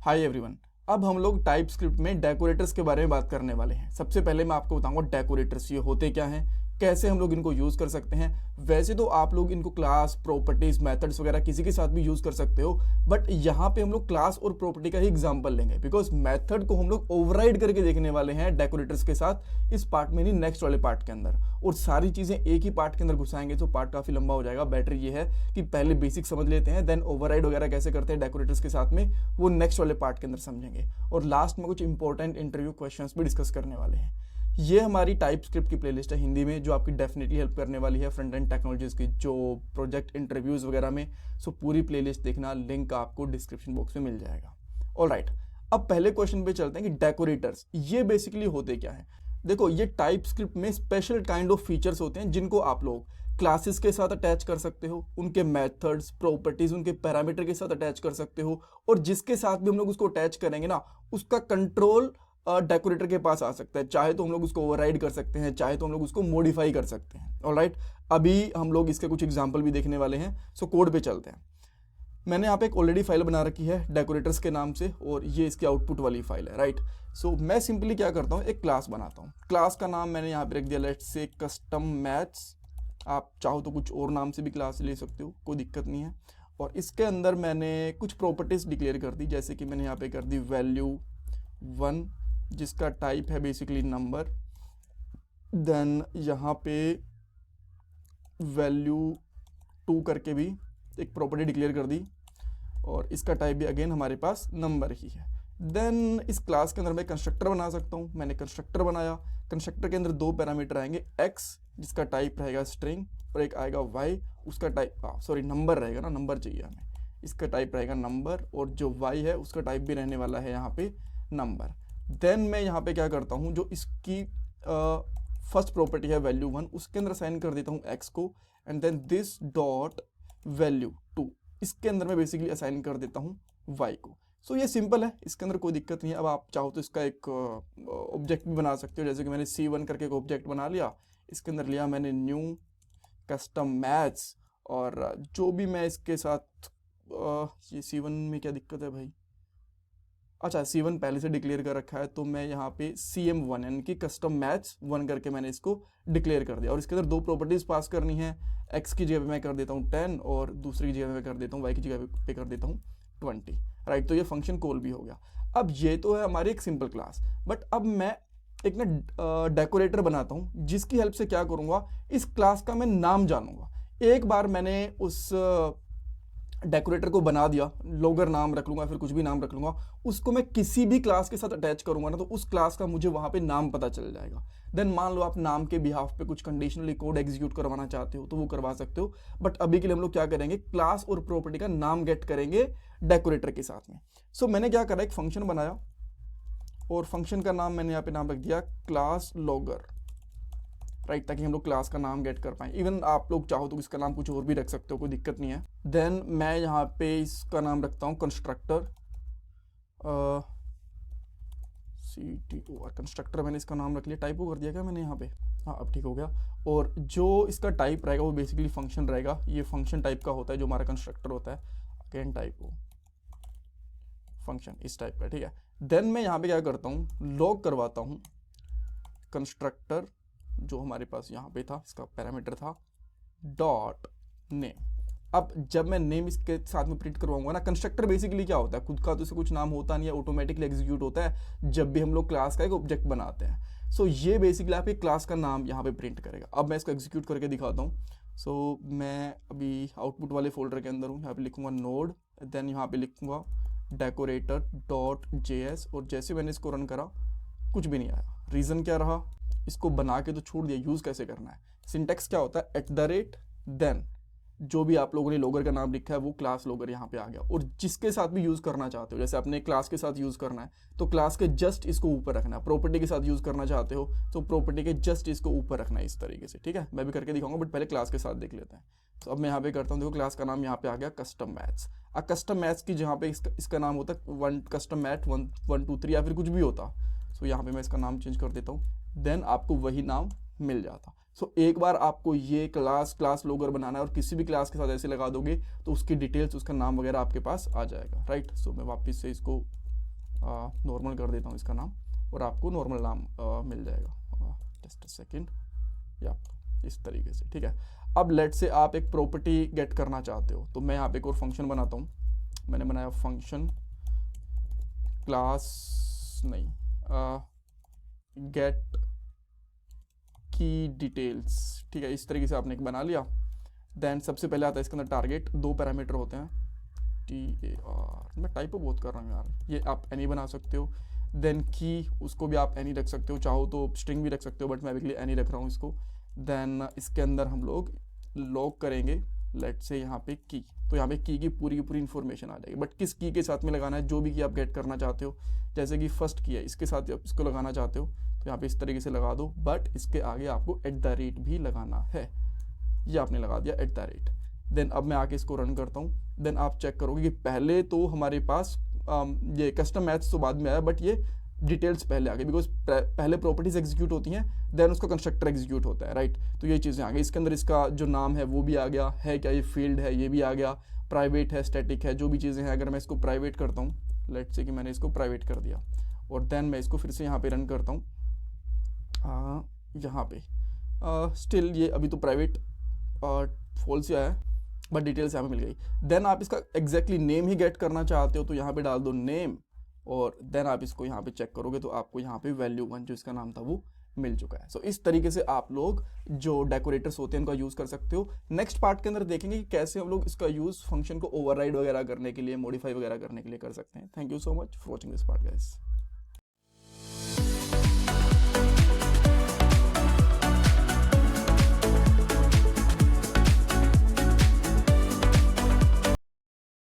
Hi everyone. अब हम लोग टाइप स्क्रिप्ट में डेकोरेटर्स के बारे में बात करने वाले हैं। सबसे पहले मैं आपको बताऊंगा डेकोरेटर्स ये होते क्या हैं, कैसे हम लोग इनको यूज़ कर सकते हैं। वैसे तो आप लोग इनको क्लास, प्रॉपर्टीज, मेथड्स वगैरह किसी के साथ भी यूज़ कर सकते हो, बट यहाँ पे हम लोग क्लास और प्रॉपर्टी का ही एग्जांपल लेंगे, बिकॉज मेथड को हम लोग ओवरराइड करके देखने वाले हैं डेकोरेटर्स के साथ इस पार्ट में नहीं, नेक्स्ट वाले पार्ट के अंदर। और सारी चीज़ें एक ही पार्ट के अंदर घुसाएंगे तो पार्ट काफ़ी लंबा हो जाएगा। बेटर ये है कि पहले बेसिक समझ लेते हैं, देन ओवरराइड वगैरह कैसे करते हैं डेकोरेटर्स के साथ में वो नेक्स्ट वाले पार्ट के अंदर समझेंगे। और लास्ट में कुछ इंपॉर्टेंट इंटरव्यू क्वेश्चंस भी डिस्कस करने वाले हैं। ये हमारी टाइप स्क्रिप्ट की प्लेलिस्ट है हिंदी में, जो आपकी डेफिनेटली हेल्प करने वाली है फ्रंट एंड टेक्नोलॉजीज की जो प्रोजेक्ट इंटरव्यूज वगैरह में। सो पूरी प्लेलिस्ट देखना, लिंक आपको डिस्क्रिप्शन बॉक्स में मिल जाएगा। ऑलराइट, अब पहले क्वेश्चन पे चलते हैं कि डेकोरेटर्स ये बेसिकली होते क्या हैं। देखो, ये टाइप स्क्रिप्ट में स्पेशल काइंड ऑफ फीचर्स होते हैं जिनको आप लोग क्लासेस के साथ अटैच कर सकते हो, उनके मेथड्स, प्रॉपर्टीज, उनके पैरामीटर के साथ अटैच कर सकते हो, और जिसके साथ भी हम लोग उसको अटैच करेंगे ना, उसका कंट्रोल डेकोरेटर के पास आ सकता है। चाहे तो हम लोग उसको ओवरराइड कर सकते हैं, चाहे तो हम लोग उसको मॉडिफाई कर सकते हैं। ऑलराइट, अभी हम लोग इसके कुछ एग्जांपल भी देखने वाले हैं। सो कोड पे चलते हैं। मैंने यहाँ पे एक ऑलरेडी फाइल बना रखी है डेकोरेटर्स के नाम से, और ये इसकी आउटपुट वाली फाइल है। राइट, सो मैं सिंपली क्या करता हूँ, एक क्लास बनाता हूँ। क्लास का नाम मैंने यहाँ पे रख दिया लेट्स से कस्टम मैथ्स। आप चाहो तो कुछ और नाम से भी क्लास ले सकते हो, कोई दिक्कत नहीं है। और इसके अंदर मैंने कुछ प्रॉपर्टीज डिक्लेयर कर दी, जैसे कि मैंने यहाँ पे कर दी वैल्यू 1, जिसका टाइप है बेसिकली नंबर। देन यहाँ पे वैल्यू 2 करके भी एक प्रॉपर्टी डिक्लेयर कर दी, और इसका टाइप भी अगेन हमारे पास नंबर ही है। देन इस क्लास के अंदर मैं कंस्ट्रक्टर बना सकता हूँ। मैंने कंस्ट्रक्टर बनाया। कंस्ट्रक्टर के अंदर 2 पैरामीटर आएंगे, x जिसका टाइप रहेगा स्ट्रिंग, और एक आएगा y, उसका टाइप नंबर रहेगा ना, नंबर चाहिए हमें, इसका टाइप रहेगा नंबर, और जो y है उसका टाइप भी रहने वाला है यहाँ पे नंबर। देन मैं यहाँ पे क्या करता हूँ, जो इसकी फर्स्ट प्रॉपर्टी है वैल्यू 1, उसके अंदर असाइन कर देता हूँ x को, and then this dot value 2, इसके अंदर मैं बेसिकली असाइन कर देता हूँ y को। सो ये सिंपल है, इसके अंदर कोई दिक्कत नहीं है। अब आप चाहो तो इसका एक ऑब्जेक्ट भी बना सकते हो, जैसे कि मैंने C1 करके एक ऑब्जेक्ट बना लिया, इसके अंदर लिया मैंने न्यू कस्टम मैथ्स, और जो भी मैं इसके साथ ये C1 में क्या दिक्कत है भाई, अच्छा C1 पहले से डिक्लेयर कर रखा है, तो मैं यहाँ पे CM1 यानी कि कस्टम मैथ्स 1 करके मैंने इसको डिक्लेयर कर दिया। और इसके अंदर 2 प्रॉपर्टीज पास करनी है, x की जगह पे मैं कर देता हूँ 10, और दूसरी की जगह पे मैं कर देता हूँ y की जगह पे कर देता हूँ 20। राइट, तो ये फंक्शन कॉल भी हो गया। अब ये तो है हमारी एक सिंपल क्लास, बट अब मैं एक ना डेकोरेटर बनाता हूँ, जिसकी हेल्प से क्या करूँगा, इस क्लास का मैं नाम जानूंगा। एक बार मैंने उस डेकोरेटर को बना दिया, लोगर नाम रख लूंगा, फिर कुछ भी नाम रख लूंगा, उसको मैं किसी भी क्लास के साथ अटैच करूंगा ना, तो उस क्लास का मुझे वहां पे नाम पता चल जाएगा। देन मान लो आप नाम के बिहाफ पे कुछ कंडीशनली कोड एग्जीक्यूट करवाना चाहते हो तो वो करवा सकते हो, बट अभी के लिए हम लोग क्या करेंगे, क्लास और प्रॉपर्टी का नाम गेट करेंगे डेकोरेटर के साथ में। सो मैंने क्या करा, एक फंक्शन बनाया, और फंक्शन का नाम मैंने यहाँ पे नाम रख दिया क्लास लॉगर। राइट, ताकि हम लोग क्लास का नाम गेट कर पाए। इवन आप लोग चाहो तो इसका नाम कुछ और भी रख सकते हो, कोई दिक्कत नहीं है। देन मैं यहाँ पे इसका नाम रखता हूँ कंस्ट्रक्टर, CTOR कंस्ट्रक्टर मैंने इसका नाम रख लिया। टाइपो कर दिया क्या मैंने यहाँ पे, हाँ अब ठीक हो गया। और जो इसका टाइप रहेगा वो बेसिकली फंक्शन रहेगा, ये फंक्शन टाइप का होता है जो हमारा कंस्ट्रक्टर होता है। अगेन टाइपो, फंक्शन इस टाइप का, ठीक है। देन मैं यहाँ पे क्या करता हूँ, लॉग करवाता हूँ कंस्ट्रक्टर जो हमारे पास यहाँ पे था, इसका पैरामीटर था डॉट नेम। अब जब मैं नेम इसके साथ में प्रिंट करवाऊंगा ना, कंस्ट्रक्टर बेसिकली क्या होता है, खुद का तो इसे कुछ नाम होता नहीं है, ऑटोमेटिकली एग्जीक्यूट होता है जब भी हम लोग क्लास का एक ऑब्जेक्ट बनाते हैं। सो ये बेसिकली आपके क्लास का नाम यहाँ पे प्रिंट करेगा। अब मैं इसको एग्जीक्यूट करके दिखाता हूँ। सो मैं अभी आउटपुट वाले फोल्डर के अंदर हूँ, यहाँ पे लिखूंगा नोड, देन यहाँ पे लिखूंगा decorator.js, और जैसे मैंने इसको रन करा कुछ भी नहीं आया। रीज़न क्या रहा, इसको बना के तो छोड़ दिया, यूज़ कैसे करना है। सिंटेक्स क्या होता है, @ देन जो भी आप लोगों ने लोगर का नाम लिखा है वो क्लास लोगर यहाँ पे आ गया। और जिसके साथ भी यूज़ करना चाहते हो, जैसे अपने क्लास के साथ यूज़ करना है तो क्लास के जस्ट इसको ऊपर रखना है, प्रॉपर्टी के साथ यूज़ करना चाहते हो तो प्रॉपर्टी के जस्ट इसको ऊपर रखना है, इस तरीके से। ठीक है, मैं भी करके दिखाऊंगा, बट पहले क्लास के साथ देख लेते हैं। तो अब मैं यहाँ पे करता हूँ, देखो क्लास का नाम यहाँ पे आ गया कस्टम मैथ्स। अब कस्टम मैथ्स की जहाँ पे इसका नाम होता है वन कस्टम मैथ 1 2 3 या फिर कुछ भी होता, सो यहाँ पे मैं इसका नाम चेंज कर देता हूँ, देन आपको वही नाम मिल जाता। सो एक बार आपको ये क्लास लोगर बनाना है और किसी भी क्लास के साथ ऐसे लगा दोगे तो उसकी डिटेल्स, उसका नाम वगैरह आपके पास आ जाएगा। राइट, सो मैं वापस से इसको नॉर्मल कर देता हूँ इसका नाम, और आपको नॉर्मल नाम मिल जाएगा। जस्ट अ सेकेंड, या इस तरीके से, ठीक है। अब लेट से आप एक प्रॉपर्टी गेट करना चाहते हो, तो मैं यहाँ पे एक और फंक्शन बनाता हूँ। मैंने बनाया फंक्शन क्लास नहीं, गेट की डिटेल्स, ठीक है। इस तरीके से आपने एक बना लिया। देन सबसे पहले आता है इसके अंदर टारगेट, 2 पैरामीटर होते हैं, TAR, मैं टाइपो बहुत कर रहा हूँ यार, ये आप एनी बना सकते हो। देन की, उसको भी आप एनी रख सकते हो, चाहो तो स्ट्रिंग भी रख सकते हो, बट मैं अभी के लिए एनी रख रहा हूँ इसको। देन इसके अंदर हम लोग लॉग करेंगे लेट से यहाँ पे की, तो यहाँ पे की पूरी इन्फॉर्मेशन आ जाएगी, बट किस की के साथ में लगाना है, जो भी की आप गेट करना चाहते हो। जैसे कि फर्स्ट की है, इसके साथ आप इसको लगाना चाहते हो तो यहाँ पे इस तरीके से लगा दो, बट इसके आगे आपको @ भी लगाना है, ये आपने लगा दिया @ देन अब मैं आके इसको रन करता हूँ। देन आप चेक करोगे कि पहले तो हमारे पास ये कस्टम मैथ्स तो बाद में आया, बट ये डिटेल्स पहले आ गई, बिकॉज पहले प्रॉपर्टीज एग्जीक्यूट होती हैं, देन उसका कंस्ट्रक्टर एग्जीक्यूट होता है, राइट। तो ये चीज़ें आ गई, इसके अंदर इसका जो नाम है वो भी आ गया है, क्या ये फील्ड है ये भी आ गया, प्राइवेट है, स्टैटिक है, जो भी चीज़ें हैं। अगर मैं इसको प्राइवेट करता हूँ, लेट्स से कि मैंने इसको प्राइवेट कर दिया, और देन मैं इसको फिर से यहाँ पे रन करता हूँ, यहाँ पे स्टिल ये अभी तो प्राइवेट फॉल्स आया है, बट डिटेल्स यहाँ पे मिल गई। देन आप इसका एग्जैक्टली नेम ही गेट करना चाहते हो तो यहाँ पे डाल दो नेम, और देन आप इसको यहाँ पे चेक करोगे तो आपको यहाँ पे वैल्यू 1 जो इसका नाम था वो मिल चुका है। सो इस तरीके से आप लोग जो डेकोरेटर्स होते हैं उनका यूज़ कर सकते हो। नेक्स्ट पार्ट के अंदर देखेंगे कि कैसे हम लोग इसका यूज़ फंक्शन को ओवरराइड वगैरह करने के लिए, मॉडिफाई वगैरह करने के लिए कर सकते हैं। Thank you so much for watching this part guys.